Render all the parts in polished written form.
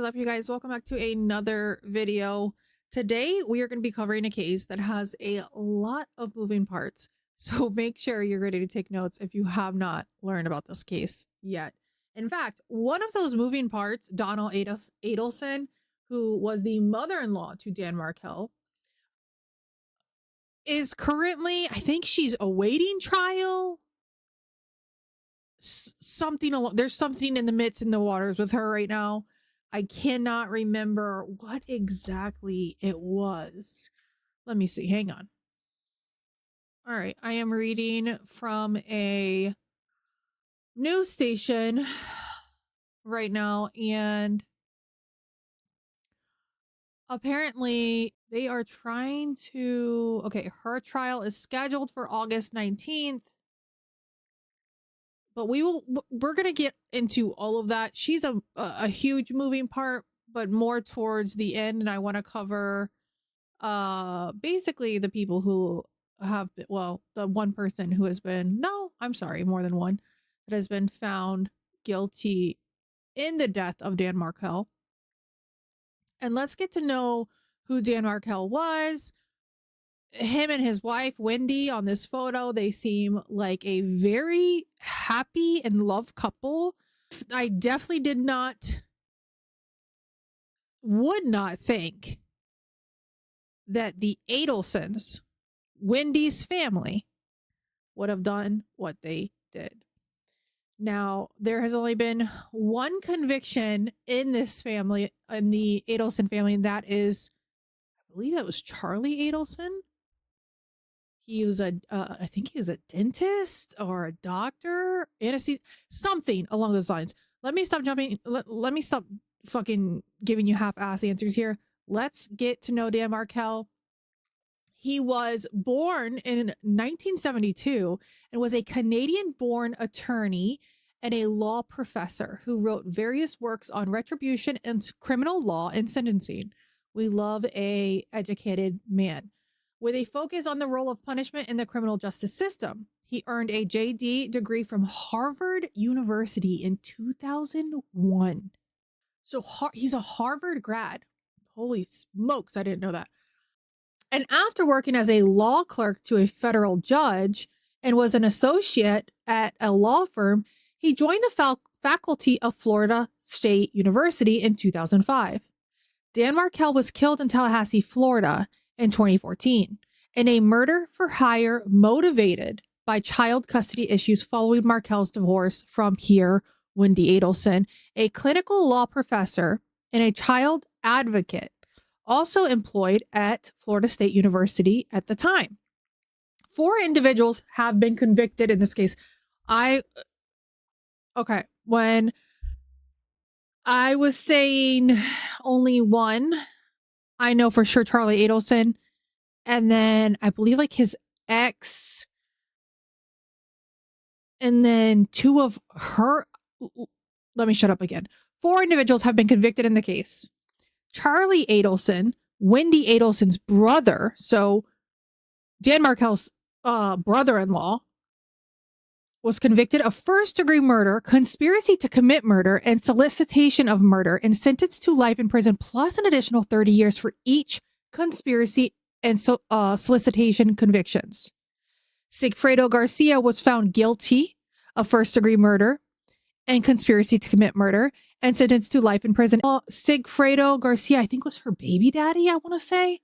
up, you guys? Welcome back to another video. Today we are going to be covering a case that has a lot of moving parts, so make sure you're ready to take notes if you have not learned about this case yet. In fact, one of those moving parts, Donna Adelson, who was the mother-in-law to Dan Markel, is currently, I think she's awaiting trial. There's something in the midst in the waters with her right now. I cannot remember what exactly it was. Let me see. Hang on. All right. I am reading from a news station right now, and apparently they are trying to... Okay, her trial is scheduled for August 19th. But we're going to get into all of that. She's a huge moving part, but more towards the end. And I want to cover basically the people who have been, well, the one person who has been, no, I'm sorry, more than one, that has been found guilty in the death of Dan Markel. And let's get to know who Dan Markel was. Him and his wife, Wendy, on this photo, they seem like a very happy and loved couple. I definitely would not think that the Adelsons, Wendy's family, would have done what they did. Now, there has only been one conviction in this family, in the Adelson family, and that is, I believe that was Charlie Adelson. He was I think he was a dentist or a doctor, something along those lines. Let me stop jumping. Let me stop fucking giving you half-ass answers here. Let's get to know Dan Markel. He was born in 1972 and was a Canadian-born attorney and a law professor who wrote various works on retribution and criminal law and sentencing. We love a educated man. With a focus on the role of punishment in the criminal justice system. He earned a JD degree from Harvard University in 2001. So he's a Harvard grad. Holy smokes, I didn't know that. And after working as a law clerk to a federal judge and was an associate at a law firm, he joined the faculty of Florida State University in 2005. Dan Markel was killed in Tallahassee, Florida, in 2014, in a murder for hire motivated by child custody issues following Markel's divorce from peer Wendy Adelson, a clinical law professor and a child advocate, also employed at Florida State University at the time. 4 individuals have been convicted in this case. When I was saying only one, I know for sure Charlie Adelson, and then I believe like his ex, and then 2 of her. Let me shut up again. 4 individuals have been convicted in the case. Charlie Adelson, Wendy Adelson's brother, so Dan Markel's brother-in-law, was convicted of first-degree murder, conspiracy to commit murder, and solicitation of murder, and sentenced to life in prison, plus an additional 30 years for each conspiracy and solicitation convictions. Sigfredo Garcia was found guilty of first-degree murder and conspiracy to commit murder, and sentenced to life in prison. Sigfredo Garcia, I think, was her baby daddy, I want to say.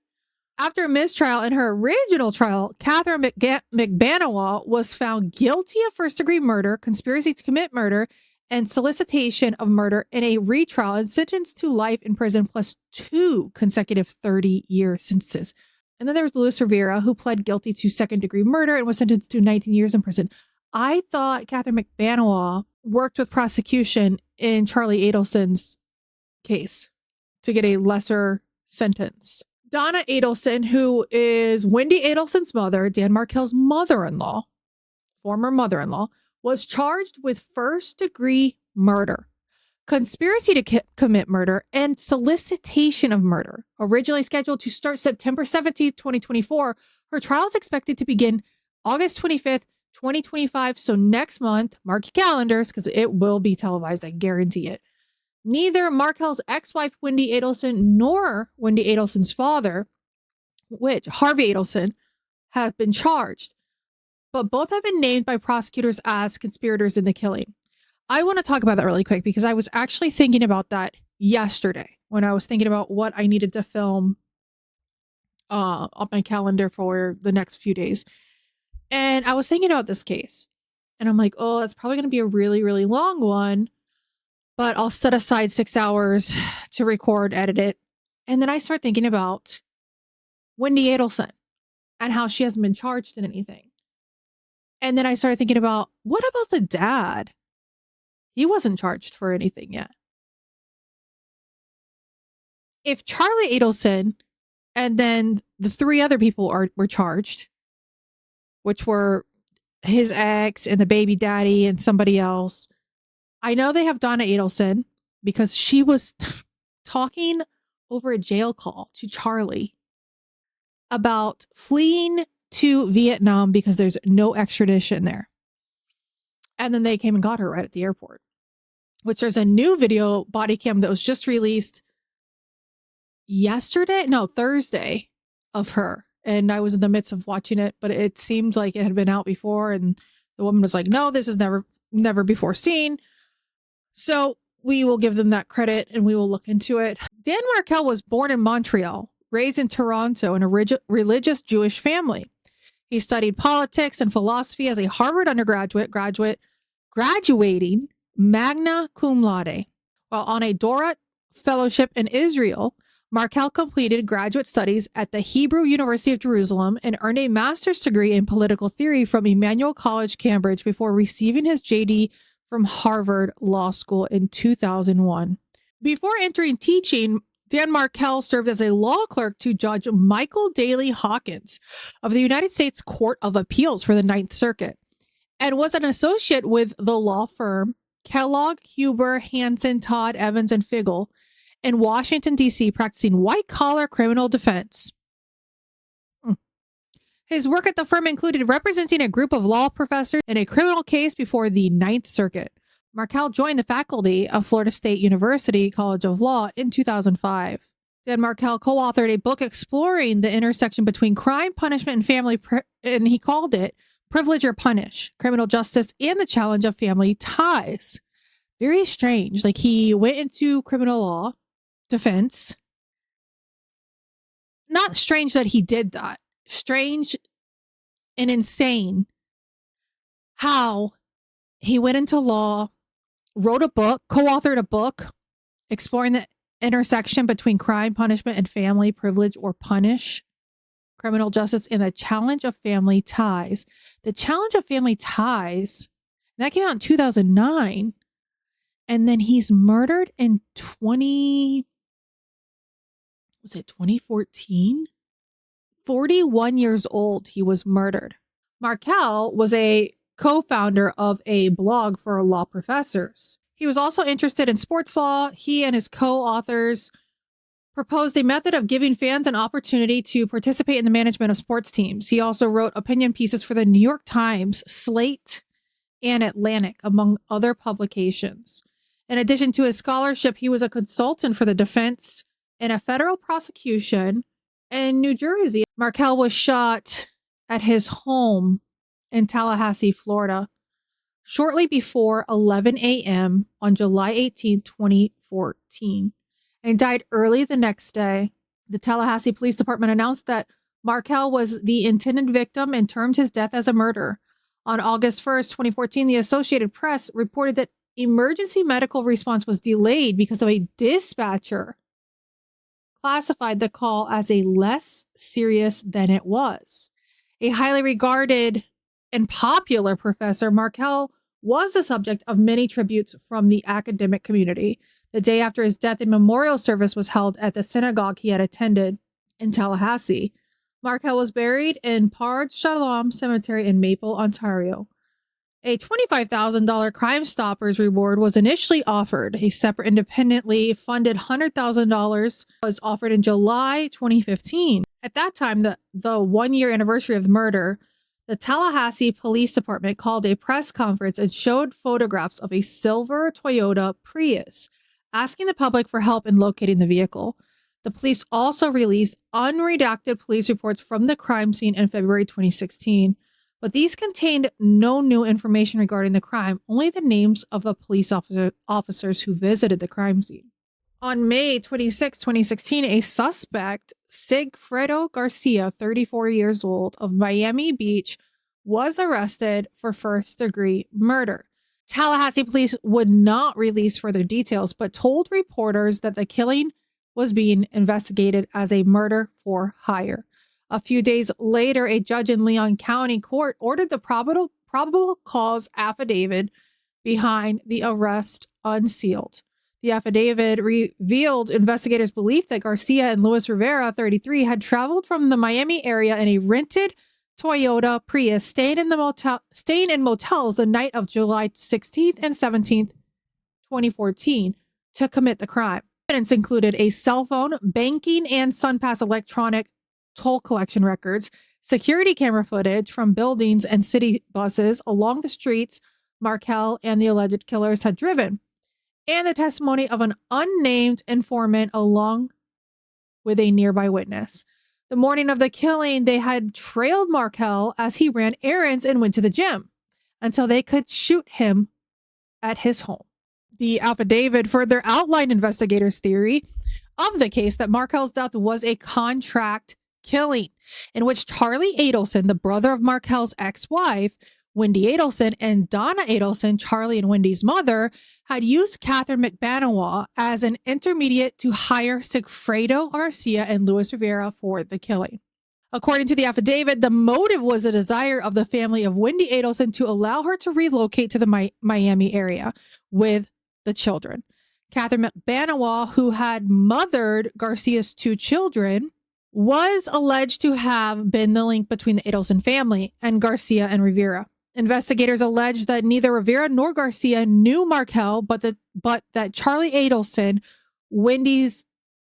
After a mistrial in her original trial, Catherine McBanawa was found guilty of first-degree murder, conspiracy to commit murder, and solicitation of murder in a retrial and sentenced to life in prison plus 2 consecutive 30-year sentences. And then there was Luis Rivera, who pled guilty to second-degree murder and was sentenced to 19 years in prison. I thought Catherine McBanawa worked with prosecution in Charlie Adelson's case to get a lesser sentence. Donna Adelson, who is Wendy Adelson's mother, Dan Markel's mother-in-law, former mother-in-law, was charged with first-degree murder, conspiracy to commit murder, and solicitation of murder. Originally scheduled to start September 17th, 2024, her trial is expected to begin August 25th, 2025. So next month, mark your calendars because it will be televised. I guarantee it. Neither Markel's ex-wife, Wendy Adelson, nor Wendy Adelson's father, which Harvey Adelson, have been charged, but both have been named by prosecutors as conspirators in the killing. I want to talk about that really quick because I was actually thinking about that yesterday when I was thinking about what I needed to film on my calendar for the next few days. And I was thinking about this case. And I'm like, oh, that's probably going to be a really, really long one. But I'll set aside 6 hours to record, edit it. And then I start thinking about Wendy Adelson and how she hasn't been charged in anything. And then I started thinking about, what about the dad? He wasn't charged for anything yet. If Charlie Adelson and then the 3 other people were charged, which were his ex and the baby daddy and somebody else. I know they have Donna Adelson because she was talking over a jail call to Charlie about fleeing to Vietnam because there's no extradition there. And then they came and got her right at the airport, which there's a new video body cam that was just released Thursday of her. And I was in the midst of watching it, but it seemed like it had been out before. And the woman was like, no, this is never before seen. So we will give them that credit and we will look into it. Dan Markel was born in Montreal, raised in Toronto in a religious Jewish family. He studied politics and philosophy as a Harvard undergraduate, graduating magna cum laude. While on a Dora fellowship in Israel, Markel completed graduate studies at the Hebrew University of Jerusalem and earned a master's degree in political theory from Emmanuel College, Cambridge, before receiving his JD from Harvard Law School in 2001. Before entering teaching, Dan Markel served as a law clerk to Judge Michael Daley Hawkins of the United States Court of Appeals for the Ninth Circuit and was an associate with the law firm Kellogg, Huber, Hansen, Todd, Evans, and Figel in Washington, D.C., practicing white-collar criminal defense. His work at the firm included representing a group of law professors in a criminal case before the Ninth Circuit. Markel joined the faculty of Florida State University College of Law in 2005. Dan Markel co-authored a book exploring the intersection between crime, punishment, and family, and he called it Privilege or Punish, Criminal Justice and the Challenge of Family Ties. Very strange. Like, he went into criminal law defense. Not strange that he did that. Strange and insane how he went into law, wrote a book, co-authored a book exploring the intersection between crime, punishment, and family, privilege or punish, criminal justice, and the challenge of family ties. The challenge of family ties, that came out in 2009. And then he's murdered in 2014? 41 years old, he was murdered. Markel was a co-founder of a blog for law professors. He was also interested in sports law. He and his co-authors proposed a method of giving fans an opportunity to participate in the management of sports teams. He also wrote opinion pieces for the New York Times, Slate, and Atlantic, among other publications. In addition to his scholarship, he was a consultant for the defense in a federal prosecution in New Jersey. Markel was shot at his home in Tallahassee, Florida, shortly before 11 a.m. on July 18, 2014, and died early the next day. The Tallahassee Police Department announced that Markel was the intended victim and termed his death as a murder. On August 1st, 2014, the Associated Press reported that emergency medical response was delayed because of a dispatcher classified the call as a less serious than it was. A highly regarded and popular professor, Markel was the subject of many tributes from the academic community. The day after his death, a memorial service was held at the synagogue he had attended in Tallahassee. Markel was buried in Pard Shalom Cemetery in Maple, Ontario. A $25,000 Crime Stoppers reward was initially offered. A separate independently funded $100,000 was offered in July 2015. At that time, the 1-year anniversary of the murder, the Tallahassee Police Department called a press conference and showed photographs of a silver Toyota Prius asking the public for help in locating the vehicle. The police also released unredacted police reports from the crime scene in February 2016, but these contained no new information regarding the crime, only the names of the police officers who visited the crime scene. On May 26, 2016, a suspect, Sigfredo Garcia, 34 years old, of Miami Beach, was arrested for first-degree murder. Tallahassee police would not release further details, but told reporters that the killing was being investigated as a murder for hire. A few days later, a judge in Leon County Court ordered the probable cause affidavit behind the arrest unsealed. The affidavit revealed investigators' belief that Garcia and Luis Rivera, 33, had traveled from the Miami area in a rented Toyota Prius, staying in motels the night of July 16th and 17th, 2014, to commit the crime. Evidence included a cell phone, banking and SunPass electronic toll collection records, security camera footage from buildings and city buses along the streets Markel and the alleged killers had driven, and the testimony of an unnamed informant along with a nearby witness. The morning of the killing, they had trailed Markel as he ran errands and went to the gym until they could shoot him at his home. The affidavit further outlined investigators' theory of the case that Markel's death was a contract killing in which Charlie Adelson, the brother of Markel's ex-wife, Wendy Adelson, and Donna Adelson, Charlie and Wendy's mother, had used Catherine McBanawa as an intermediate to hire Sigfredo Garcia and Luis Rivera for the killing. According to the affidavit, the motive was the desire of the family of Wendy Adelson to allow her to relocate to the Miami area with the children. Catherine McBanawa, who had mothered Garcia's two children, was alleged to have been the link between the Adelson family and Garcia and Rivera. Investigators alleged that neither Rivera nor Garcia knew Markel, but that Charlie Adelson, Wendy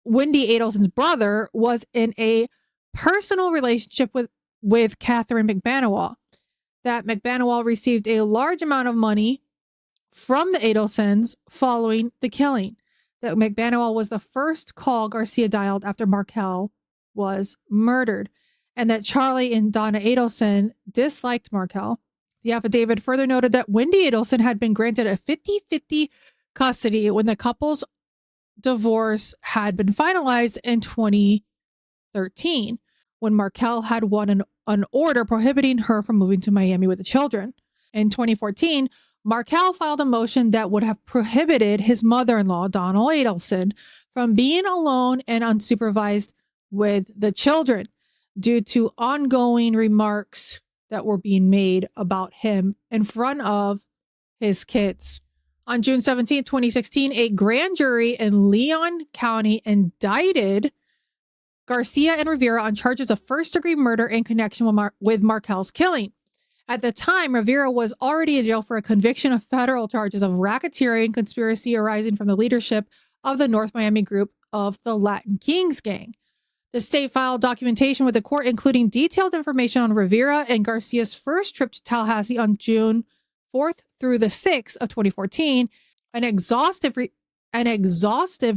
Adelson's brother, was in a personal relationship with Catherine McBanawa. That McBanawa received a large amount of money from the Adelsons following the killing. That McBanawa was the first call Garcia dialed after Markel was murdered, and that Charlie and Donna Adelson disliked Markel. The affidavit further noted that Wendy Adelson had been granted a 50-50 custody when the couple's divorce had been finalized in 2013, when Markel had won an order prohibiting her from moving to Miami with the children. In 2014, Markel filed a motion that would have prohibited his mother-in-law, Donna Adelson, from being alone and unsupervised with the children due to ongoing remarks that were being made about him in front of his kids. On June 17, 2016, a grand jury in Leon County indicted Garcia and Rivera on charges of first-degree murder in connection with Markel's killing. At the time, Rivera was already in jail for a conviction of federal charges of racketeering conspiracy arising from the leadership of the North Miami group of the Latin Kings gang. The state filed documentation with the court, including detailed information on Rivera and Garcia's first trip to Tallahassee on June 4th through the 6th of 2014, an exhaustive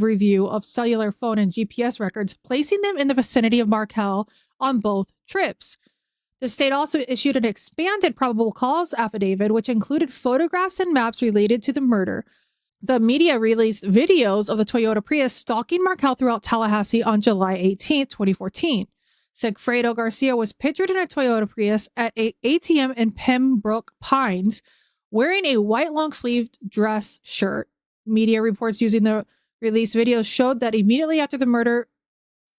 review of cellular phone and GPS records, placing them in the vicinity of Markel on both trips. The state also issued an expanded probable cause affidavit, which included photographs and maps related to the murder. The media released videos of the Toyota Prius stalking Markel throughout Tallahassee on July 18, 2014. Sigfredo Garcia was pictured in a Toyota Prius at an ATM in Pembroke Pines, wearing a white long-sleeved dress shirt. Media reports using the released videos showed that immediately after the murder,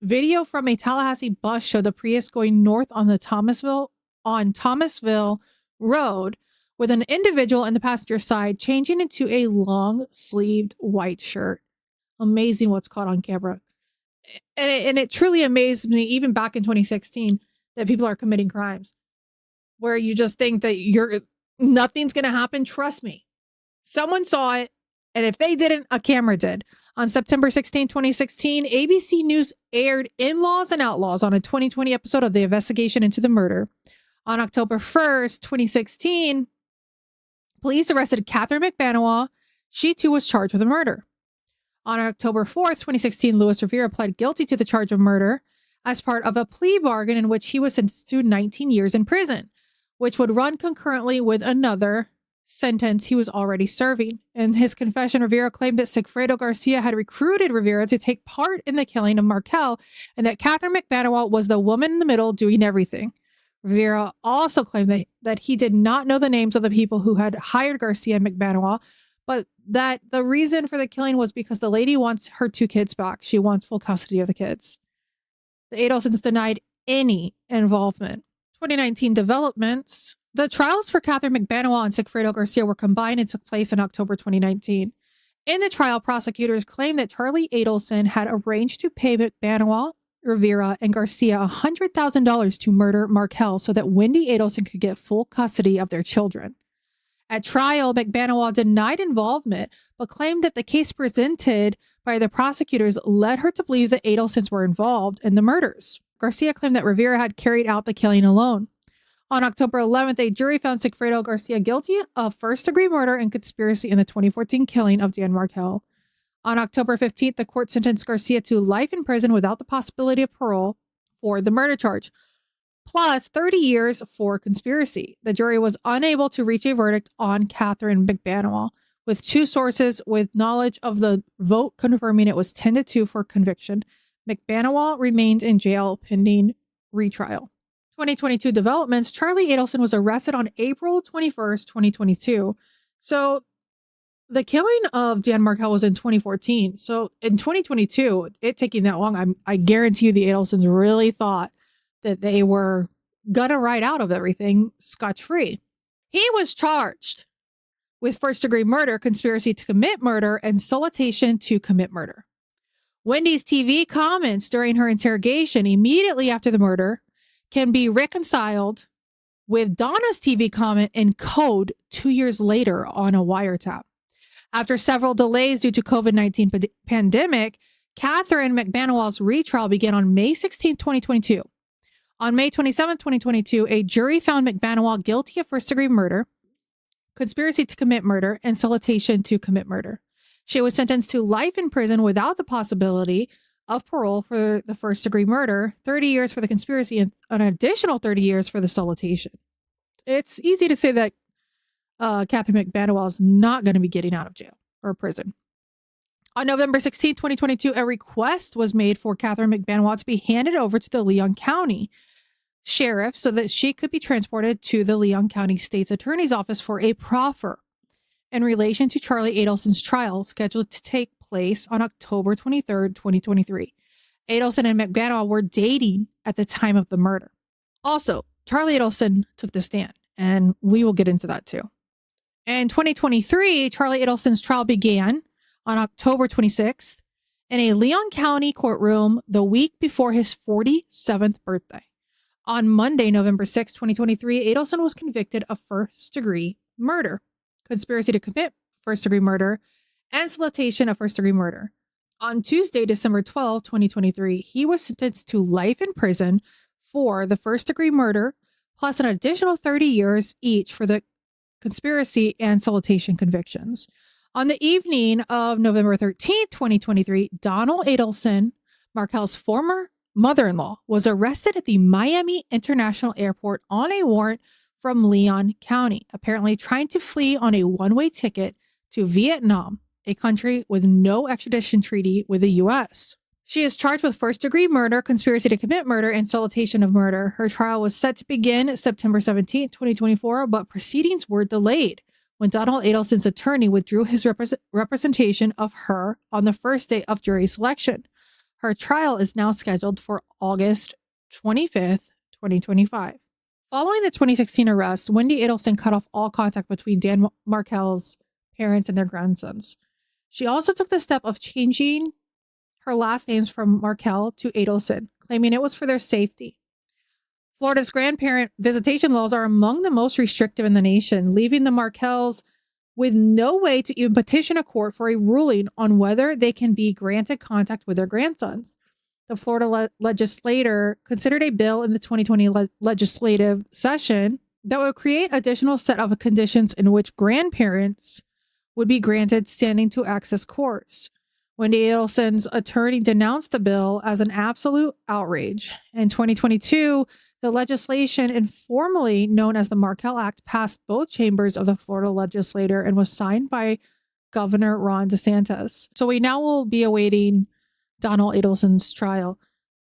video from a Tallahassee bus showed the Prius going north on Thomasville Road, with an individual in the passenger side changing into a long-sleeved white shirt. Amazing what's caught on camera. And it truly amazed me, even back in 2016, that people are committing crimes where you just think that nothing's going to happen. Trust me. Someone saw it, and if they didn't, a camera did. On September 16, 2016, ABC News aired In-Laws and Outlaws on a 2020 episode of the investigation into the murder. On October 1st, 2016, police arrested Catherine McBanawa. She too was charged with a murder. On October 4th, 2016, Luis Rivera pled guilty to the charge of murder as part of a plea bargain in which he was sentenced to 19 years in prison, which would run concurrently with another sentence he was already serving. In his confession, Rivera claimed that Sigfredo Garcia had recruited Rivera to take part in the killing of Markel and that Catherine McBanawa was the woman in the middle doing everything. Rivera also claimed that he did not know the names of the people who had hired Garcia and McBanawa, but that the reason for the killing was because the lady wants her 2 kids back. She wants full custody of the kids. The Adelsons denied any involvement. 2019 developments. The trials for Catherine McBanawa and Sigfredo Garcia were combined and took place in October 2019. In the trial, prosecutors claimed that Charlie Adelson had arranged to pay McBanawa, Rivera, and Garcia $100,000 to murder Markel so that Wendy Adelson could get full custody of their children. At trial, McBanawa denied involvement, but claimed that the case presented by the prosecutors led her to believe that Adelsons were involved in the murders. Garcia claimed that Rivera had carried out the killing alone. On October 11th, a jury found Sigfredo Garcia guilty of first-degree murder and conspiracy in the 2014 killing of Dan Markel. On October 15th, the court sentenced Garcia to life in prison without the possibility of parole for the murder charge, plus 30 years for conspiracy. The jury was unable to reach a verdict on Catherine McBanawa, with 2 sources with knowledge of the vote confirming it was 10-2 for conviction. McBanawa remained in jail pending retrial. 2022 developments. Charlie Adelson was arrested on April 21st, 2022. So the killing of Dan Markel was in 2014. So in 2022, it taking that long, I guarantee you the Adelsons really thought that they were gonna ride out of everything scotch-free. He was charged with first-degree murder, conspiracy to commit murder, and solicitation to commit murder. Wendy's TV comments during her interrogation immediately after the murder can be reconciled with Donna's TV comment in code 2 years later on a wiretap. After several delays due to COVID-19 pandemic, Catherine McBanawa's retrial began on May 16, 2022. On May 27, 2022, a jury found McBanawa guilty of first-degree murder, conspiracy to commit murder, and solicitation to commit murder. She was sentenced to life in prison without the possibility of parole for the first-degree murder, 30 years for the conspiracy, and an additional 30 years for the solicitation. It's easy to say that Catherine McBanawa is not going to be getting out of jail or prison. On November 16, 2022, a request was made for Catherine McBanawa to be handed over to the Leon County Sheriff so that she could be transported to the Leon County State's Attorney's Office for a proffer in relation to Charlie Adelson's trial scheduled to take place on October 23rd, 2023. Adelson and McBanawa were dating at the time of the murder. Also, Charlie Adelson took the stand, and we will get into that too. In 2023, Charlie Adelson's trial began on October 26th in a Leon County courtroom the week before his 47th birthday. On Monday, November 6, 2023, Adelson was convicted of first-degree murder, conspiracy to commit first-degree murder, and solicitation of first-degree murder. On Tuesday, December 12, 2023, he was sentenced to life in prison for the first-degree murder, plus an additional 30 years each for the conspiracy and solicitation convictions. On the evening of November 13, 2023, Donald Adelson, Markel's former mother-in-law, was arrested at the Miami International Airport on a warrant from Leon County, apparently trying to flee on a one-way ticket to Vietnam, a country with no extradition treaty with the U.S. She is charged with first-degree murder, conspiracy to commit murder, and solicitation of murder. Her trial was set to begin September 17, 2024, but proceedings were delayed when Donald Adelson's attorney withdrew his representation of her on the first day of jury selection. Her trial is now scheduled for August 25th, 2025. Following the 2016 arrest, Wendy Adelson cut off all contact between Dan Markel's parents and their grandsons. She also took the step of changing her last names from Markel to Adelson, claiming it was for their safety. Florida's grandparent visitation laws are among the most restrictive in the nation, leaving the Markels with no way to even petition a court for a ruling on whether they can be granted contact with their grandsons. The Florida legislature considered a bill in the 2020 legislative session that would create additional set of conditions in which grandparents would be granted standing to access courts. Wendy Adelson's attorney denounced the bill as an absolute outrage. In 2022, the legislation, informally known as the Markel Act, passed both chambers of the Florida legislature and was signed by Governor Ron DeSantis. So we now will be awaiting Donald Adelson's trial.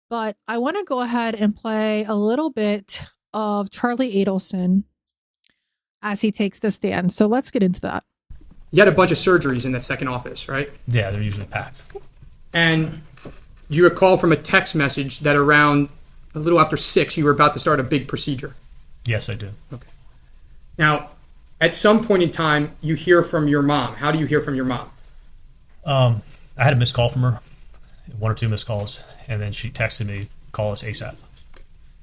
But I want to go ahead and play a little bit of Charlie Adelson as he takes the stand. So let's get into that. You had a bunch of surgeries in that second office, right? Yeah, they're usually packed. And do you recall from a text message that around a little after 6, you were about to start a big procedure? Yes, I do. Okay. Now, at some point in time, you hear from your mom. How do you hear from your mom? I had a missed call from her, 1 or 2 missed calls, and then she texted me, "Call us ASAP."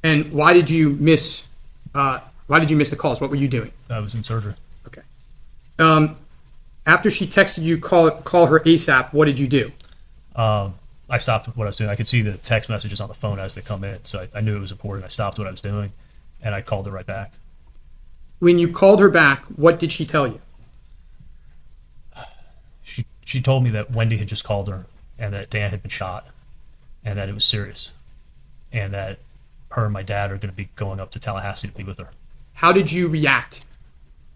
And why did you miss the calls? What were you doing? I was in surgery. Okay. After she texted you, call her ASAP, what did you do? I stopped what I was doing. I could see the text messages on the phone as they come in, so I knew it was important. I stopped what I was doing, and I called her right back. When you called her back, what did she tell you? She told me that Wendy had just called her, and that Dan had been shot, and that it was serious, and that her and my dad are going to be going up to Tallahassee to be with her. How did you react?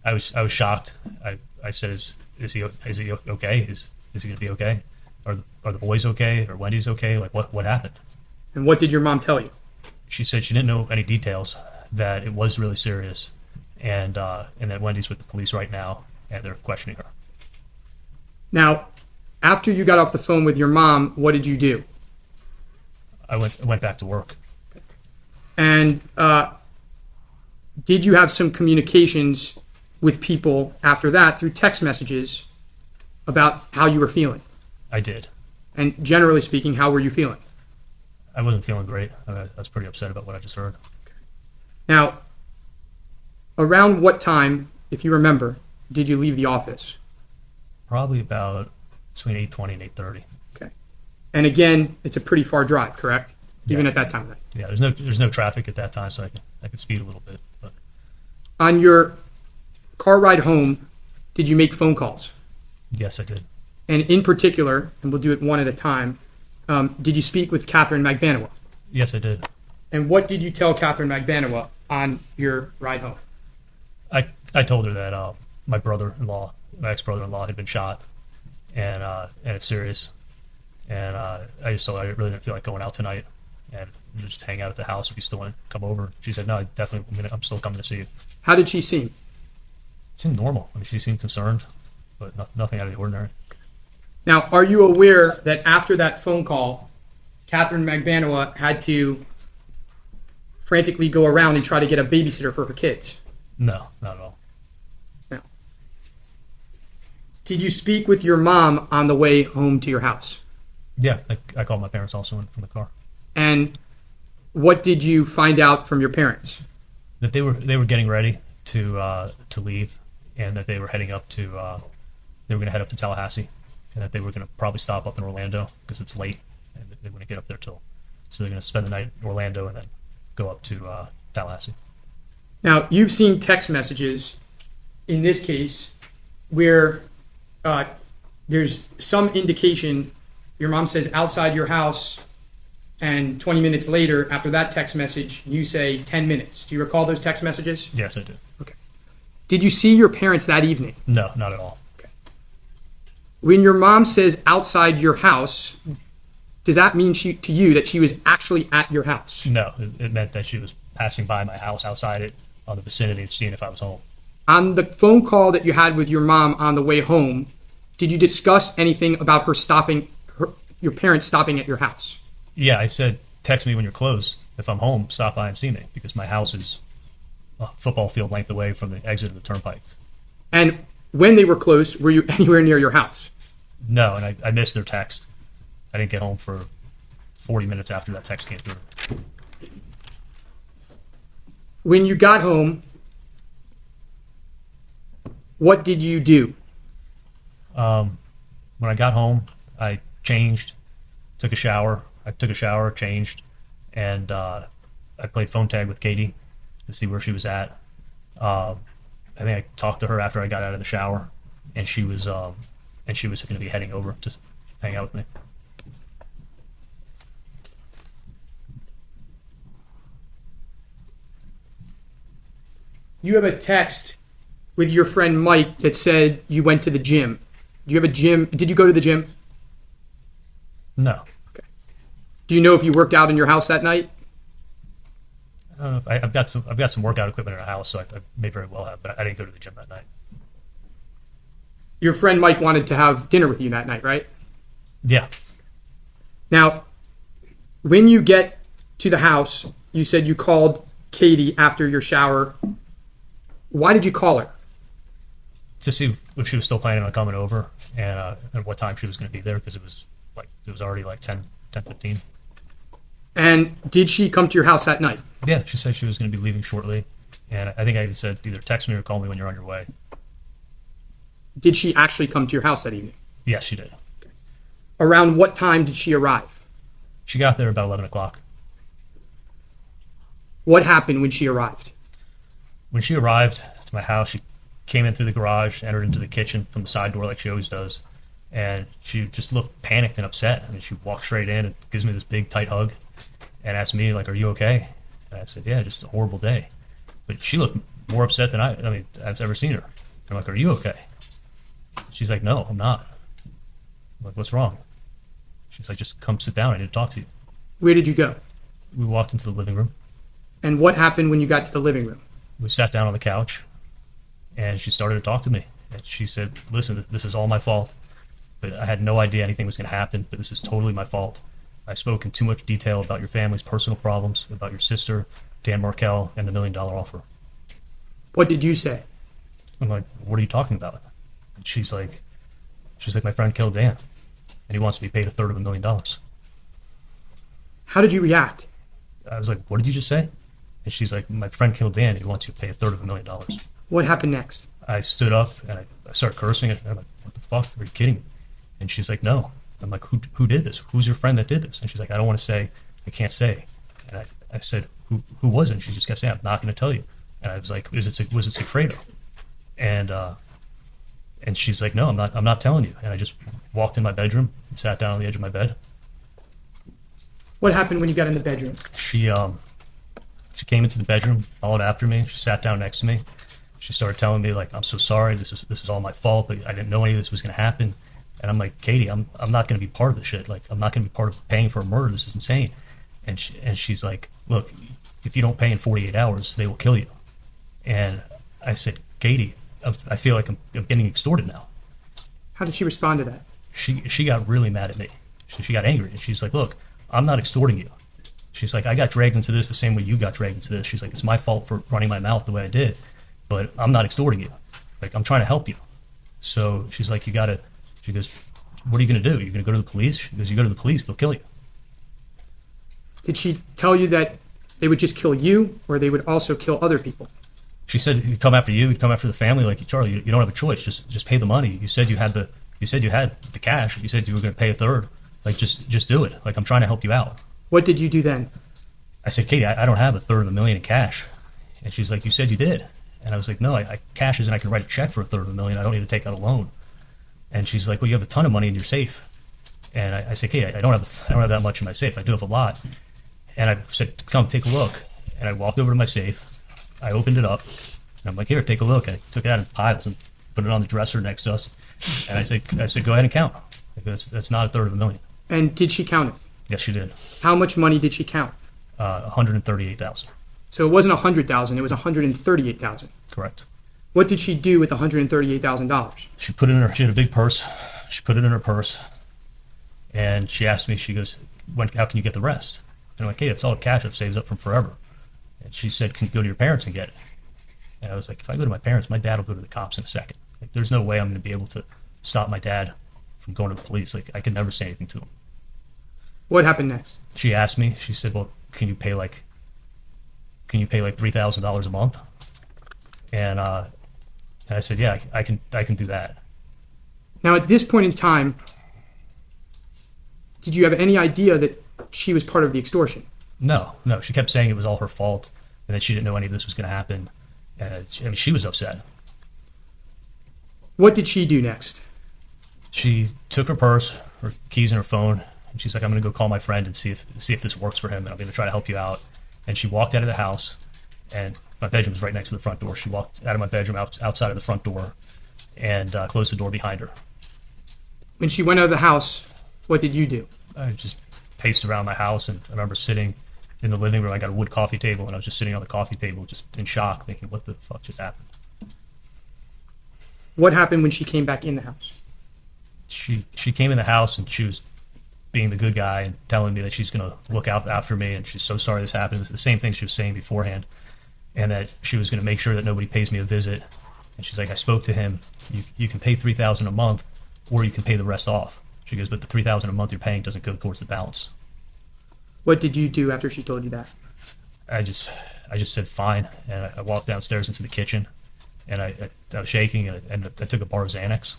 I was shocked. I said, "Is he okay? Is he going to be okay? Are the boys okay? Or Wendy's okay? Like what happened?" And what did your mom tell you? She said she didn't know any details, that it was really serious, and that Wendy's with the police right now, and they're questioning her. Now, after you got off the phone with your mom, what did you do? I went back to work. And did you have some communications with people after that through text messages about how you were feeling? I did. And generally speaking, how were you feeling? I wasn't feeling great. I was pretty upset about what I just heard. Now, around what time, if you remember, did you leave the office? Probably about between 8:20 and 8:30. Okay. And again, it's a pretty far drive, correct? Even Yeah. at that time of night. Yeah, there's no traffic at that time, so I could speed a little bit. But On your car ride home, did you make phone calls? yes, I did. And in particular, and we'll do it one at a time, did you speak with Catherine Magbanawa? Yes, I did. And what did you tell Catherine Magbanawa on your ride home? I told her that my ex-brother-in-law had been shot, and it's serious. And I just told her I really didn't feel like going out tonight, and just hang out at the house if you still want to come over. She said, "No, definitely, I'm still coming to see you." How did she seem? She seemed normal. I mean, she seemed concerned, but nothing out of the ordinary. Now, are you aware that after that phone call, Catherine Magbanawa had to frantically go around and try to get a babysitter for her kids? No, not at all. No. Did you speak with your mom on the way home to your house? Yeah, I called my parents also from the car. And what did you find out from your parents? That they were getting ready to leave, and that they were heading up to they were going to head up to Tallahassee, and that they were going to probably stop up in Orlando because it's late, and they wouldn't get up there so they're going to spend the night in Orlando and then go up to Tallahassee. Now, you've seen text messages in this case where there's some indication your mom says outside your house, and 20 minutes later, after that text message, you say 10 minutes. Do you recall those text messages? Yes, I do. Okay. Did you see your parents that evening? No, not at all. Okay. When your mom says outside your house, does that mean to you that she was actually at your house? No, it meant that she was passing by my house outside it on the vicinity, seeing if I was home. On the phone call that you had with your mom on the way home, did you discuss anything about your parents stopping at your house? Yeah, I said, "Text me when you're close. If I'm home, stop by and see me," because my house is a football field length away from the exit of the turnpike. And when they were close, were you anywhere near your house? No, and I missed their text. I didn't get home for 40 minutes after that text came through. When you got home, what did you do? When I got home, I changed, took a shower. Changed, and I played phone tag with Katie to see where she was at. I think I talked to her after I got out of the shower, and she was going to be heading over hang out with me. You have a text with your friend Mike that said you went to the gym. Do you have a gym? Did you go to the gym? No. Do you know if you worked out in your house that night? I don't know if I've got some workout equipment in our house, so I may very well have, but I didn't go to the gym that night. Your friend Mike wanted to have dinner with you that night, right? Yeah. Now, when you get to the house, you said you called Katie after your shower. Why did you call her? To see if she was still planning on coming over and what time she was going to be there, because it was already like 10:15. And did she come to your house that night? Yeah, she said she was going to be leaving shortly, and I think I even said either text me or call me when you're on your way. Did she actually come to your house that evening? Yes, she did. Around what time did she arrive? She got there about 11 o'clock. What happened when she arrived? When she arrived to my house, she came in through the garage, entered into the kitchen from the side door like she always does, and she just looked panicked and upset. I mean, she walked straight in and gives me this big, tight hug and asked me, like, are you okay? And I said, yeah, just a horrible day. But she looked more upset than I've ever seen her. I'm like, are you okay? She's like, no, I'm not. I'm like, what's wrong? She's like, just come sit down. I need to talk to you. Where did you go? We walked into the living room. And what happened when you got to the living room? We sat down on the couch, and she started to talk to me. And she said, listen, this is all my fault. But I had no idea anything was going to happen, but this is totally my fault. I spoke in too much detail about your family's personal problems, about your sister, Dan Markel, and the $1 million offer. What did you say? I'm like, what are you talking about? And she's like, my friend killed Dan, and he wants to be paid $1/3 How did you react? I was like, what did you just say? And she's like, my friend killed Dan, and he wants you to pay $1/3. What happened next? I stood up, and I started cursing, and I'm like, what the fuck? Are you kidding me? And she's like, no. I'm like, who did this? Who's your friend that did this? And she's like, I don't want to say. I can't say. And I said, who was it? And she just kept saying, I'm not going to tell you. And I was like, was it Sigfredo? And she's like, no, I'm not telling you. And I just walked in my bedroom and sat down on the edge of my bed. What happened when you got in the bedroom? She came into the bedroom, followed after me. She sat down next to me. She started telling me, like, I'm so sorry. This is all my fault, but I didn't know any of this was going to happen. And I'm like, Katie, I'm not going to be part of this shit. Like, I'm not going to be part of paying for a murder. This is insane. And she's like, look, if you don't pay in 48 hours, they will kill you. And I said, Katie, I feel like I'm getting extorted now. How did she respond to that? She got really mad at me. She got angry. And she's like, look, I'm not extorting you. She's like, I got dragged into this the same way you got dragged into this. She's like, it's my fault for running my mouth the way I did, but I'm not extorting you. Like, I'm trying to help you. So she's like, she goes, what are you going to do? You're going to go to the police? She goes, you go to the police, they'll kill you. Did she tell you that they would just kill you, or they would also kill other people? She said, he'd come after you, he'd come after the family. Like, Charlie, you don't have a choice. Just pay the money. You said you had the cash. You said you were going to pay a third. Like, just do it. Like, I'm trying to help you out. What did you do then? I said, Katie, I don't have $1/300,000 in cash. And she's like, you said you did. And I was like, no, I cash isn't. I can write a check for $1/300,000. I don't need to take out a loan. And she's like, well, you have a ton of money in your safe. And I said, Katie, I don't have that much in my safe. I do have a lot. And I said, come take a look. And I walked over to my safe. I opened it up. And I'm like, here, take a look. I took it out in piles and put it on the dresser next to us. And I said, go ahead and count. That's not $1/300,000. And did she count it? Yes, she did. How much money did she count? $138,000. So it wasn't $100,000, it was $138,000. Correct. What did she do with $138,000? She put it in she had a big purse. She put it in her purse. And she asked me, she goes, how can you get the rest? And I'm like, hey, it's all cash I've saved up from forever. And she said, can you go to your parents and get it? And I was like, if I go to my parents, my dad will go to the cops in a second. Like, there's no way I'm going to be able to stop my dad from going to the police. Like, I could never say anything to him. What happened next? She asked me, she said, well, can you pay like $3,000 a month? And I said, yeah, I can do that. Now, at this point in time, did you have any idea that she was part of the extortion? No. She kept saying it was all her fault and that she didn't know any of this was going to happen. And she was upset. What did she do next? She took her purse, her keys in her phone, and she's like, "I'm going to go call my friend and see if this works for him, and I'm going to try to help you out." And she walked out of the house, and my bedroom was right next to the front door. She walked out of my bedroom outside of the front door and closed the door behind her. When she went out of the house, what did you do? I just paced around my house, and I remember sitting in the living room. I got a wood coffee table, and I was just sitting on the coffee table just in shock, thinking, what the fuck just happened? What happened when she came back in the house? She came in the house, and she was being the good guy and telling me that she's going to look out after me, and she's so sorry this happened. It's the same thing she was saying beforehand, and that she was going to make sure that nobody pays me a visit. And she's like, I spoke to him. You can pay $3,000 a month, or you can pay the rest off. She goes, but the $3,000 a month you're paying doesn't go towards the balance. What did you do after she told you that? I just said fine, and I walked downstairs into the kitchen, and I was shaking, and I took a bar of Xanax.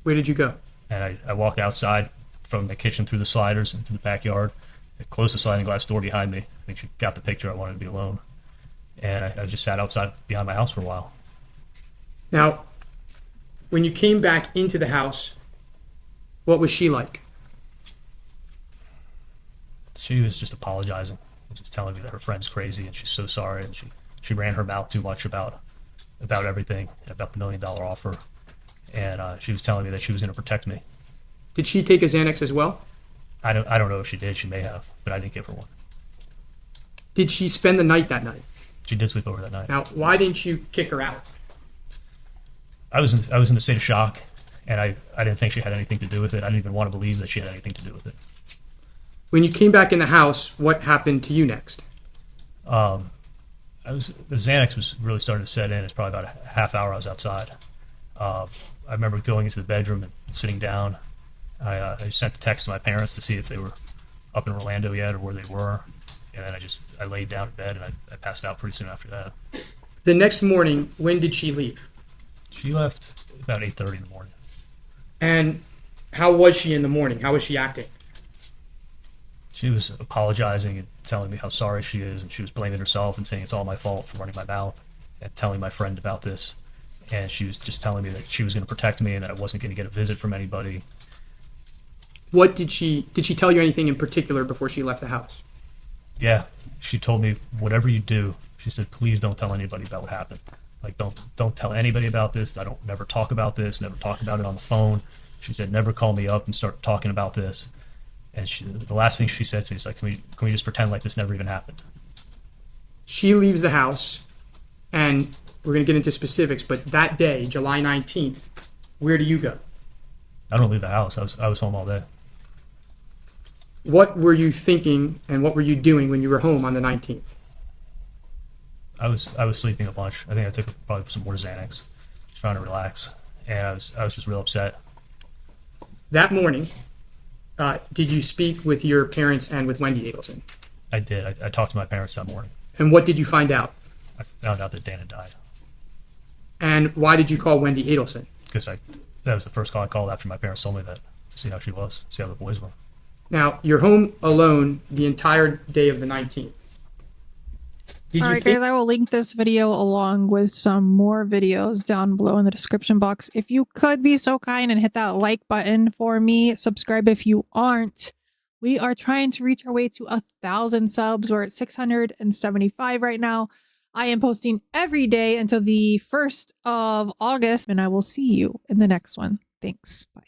Where did you go? And I walked outside from the kitchen through the sliders into the backyard. I closed the sliding glass door behind me. I think she got the picture. I wanted to be alone. And I just sat outside behind my house for a while. Now, when you came back into the house, what was she like? She was just apologizing, just telling me that her friend's crazy and she's so sorry, and she ran her mouth too much about everything, about the $1 million offer, and she was telling me that she was going to protect me. Did she take a Xanax as well? I don't know if she did. She may have, but I didn't give her one. Did she spend the night that night? She did sleep over that night. Now, why didn't you kick her out? I was in a state of shock, and I didn't think she had anything to do with it. I didn't even want to believe that she had anything to do with it. When you came back in the house, what happened to you next? The Xanax was really starting to set in. It's probably about a half hour I was outside. I remember going into the bedroom and sitting down. I sent a text to my parents to see if they were up in Orlando yet or where they were. And then I laid down in bed, and I passed out pretty soon after that. The next morning, when did she leave? She left about 8:30 in the morning. And how was she in the morning? How was she acting? She was apologizing and telling me how sorry she is, and she was blaming herself and saying it's all my fault for running my mouth, and telling my friend about this. And she was just telling me that she was going to protect me and that I wasn't going to get a visit from anybody. What did she tell you anything in particular before she left the house? Yeah, she told me, whatever you do, she said, please don't tell anybody about what happened. Like, don't tell anybody about this. Never talk about this. Never talk about it on the phone. She said, never call me up and start talking about this. And the last thing she said to me is like, can we just pretend like this never even happened? She leaves the house, and we're going to get into specifics, but that day, July 19th, where do you go? I don't leave the house. I was home all day. What were you thinking and what were you doing when you were home on the 19th? I was sleeping a bunch. I think I took probably some more Xanax, just trying to relax, and I was just real upset. That morning, did you speak with your parents and with Wendy Adelson? I did. I talked to my parents that morning. And what did you find out? I found out that Dan had died. And why did you call Wendy Adelson? Because that was the first call I called after my parents told me that, to see how she was, see how the boys were. Now, you're home alone the entire day of the 19th. All right, guys, I will link this video along with some more videos down below in the description box. If you could be so kind and hit that like button for me, subscribe if you aren't. We are trying to reach our way to 1,000 subs. We're at 675 right now. I am posting every day until the 1st of August, and I will see you in the next one. Thanks. Bye.